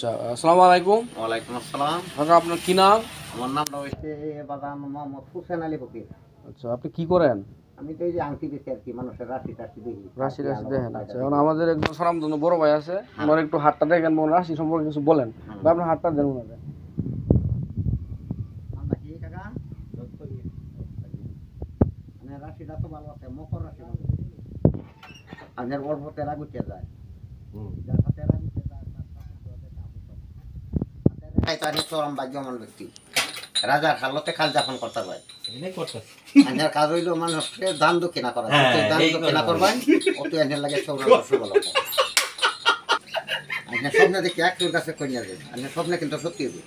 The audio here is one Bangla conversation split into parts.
আচ্ছা, আসসালামু আলাইকুম। ওয়ালাইকুম আসসালাম। কাকা আপনার কি নাম? আমার নামটা হচ্ছে বাদাম মোহাম্মদ হোসেন আলী ফকির। আচ্ছা, আপনি কি করেন? আমি তো এই যে আংটি বেশি আর কি, মানুষের রাশি টাশি দেখি, রাশি রাশি আলো দেখেন। বাতাস আচ্ছা, দেখি। এখন আমাদের একজন স্বনামধন্য বড় ভাই আছে, হ্যাঁ। ওনার একটু হাতটা দেখেন, ওনার রাশি সম্পর্কে কিছু বলেন। ভাই আপনার হাতটা দেন ওনাদের। নামটা কি কাকা? মানে রাশিটা তো ভালো আছে, মকর রাশি ভালো। আপনার অল্পতে রাগ উঠে যায়। যার হাতে রাগ উঠে যায়, তার সাথে তো ওদের কাম হতো। হাতের রেখায় তো আমি চরম ভাগ্যবান ব্যক্তি। রাজার হালতে খাল যাপন করতে পারে। আপনার কাজ হইল মানুষকে দান দক্ষিণা করা। যতই দান দক্ষিণা করবেন, অতই আপনার লাগে সৌরভ সুবলতা। আপনার স্বপ্নে দেখি একটুর কাছে কন্যা দেবে, আপনার স্বপ্নে কিন্তু সত্যি হবে।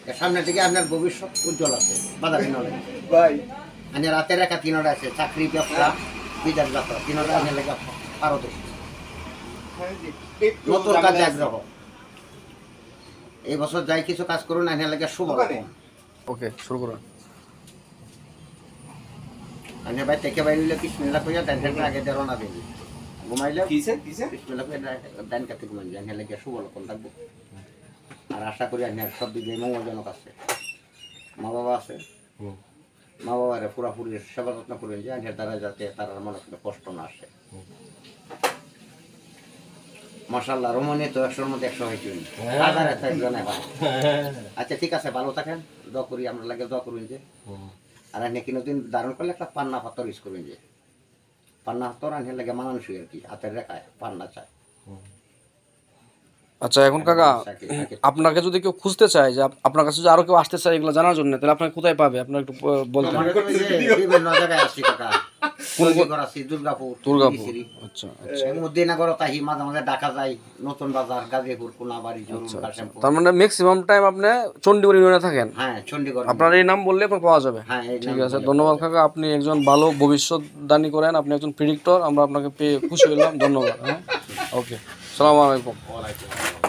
এর সামনের দিকে আপনার ভবিষ্যৎ উজ্জ্বল আছে, বাধা বিঘ্ন নেই। আপনার রাতের রেখা তিনটা আছে, চাকরি, ব্যবসা, বিদেশ যাত্রা, তিনটা আপনার লেগে পারদর্শী। নতুন কাজে আগ্রহ। এই বছর যাই কিছু কাজ করুন, আপনার লেগে শুভ। ওকে, শুরু করুন। আপনার ভাই থেকে বাইরে হইলে বিসমিল্লাহ কইয়া ডান হাতে আগে দেড় না দেবে। ঘুমাইলে বিসমিল্লাহ কইয়া ডান কাতে ঘুমাইলে আপনার লেগে শুভ লক্ষণ থাকবো। আর আশা করি আপনার সব দিকে মঙ্গলজনক আছে। মা বাবা আছে, মা বাবার পুরাপুরি সেবা যত্ন করবেন যে আপনার দ্বারা যাতে তার মনে কোনো কষ্ট না আসে। মাশাআল্লাহ, রমণী তো 100-র মধ্যে 100 হয়েছে। হাজারে একজনে ভাই। আচ্ছা ঠিক আছে, ভালো থাকেন, দোয়া করি, আমরা লাগে দোয়া করবেন যে। আর আপনি কোনোদিন ধারণ করলে একটা পান্না পাথর ইউজ করবেন যে। পান্না পাথর আনলে লাগে মানানসই আর কি, হাতের রেখায় পান্না চায়। আচ্ছা, এখন কাকা আপনাকে যদি কেউ খুঁজতে চায়, যে আপনার কাছে যদি আরো কেউ আসতে চায় এগুলো জানার জন্য, তাহলে আপনাকে কোথায় পাবে? আপনার একটু বলতেন। আমার তো এই যে বিভিন্ন জায়গায় আছি কাকা। চণ্ডীগড় আছি, দুর্গাপুর। আচ্ছা মদিনাগর তাহি, মাঝে মাঝে ঢাকা যাই, নতুন বাজার, গাজীপুর, কোনাবাড়ি, জরুন, কাশিমপুর। তার মানে ম্যাক্সিমাম টাইম আপনি চণ্ডীগড় ইউনিয়নে থাকেন? হ্যাঁ, চণ্ডীগড়। আপনার এই নাম বললে আপনার পাওয়া যাবে। হ্যাঁ, ঠিক আছে, ধন্যবাদ কাকা। আপনি একজন ভালো ভবিষ্যৎদানী করেন, আপনি একজন প্রেডিক্টর। আমরা আপনাকে পেয়ে খুশি হলাম। ধন্যবাদ। হ্যাঁ, ওকে, আসসালামু আলাইকুম। ওয়ালাইকুম আসসালাম।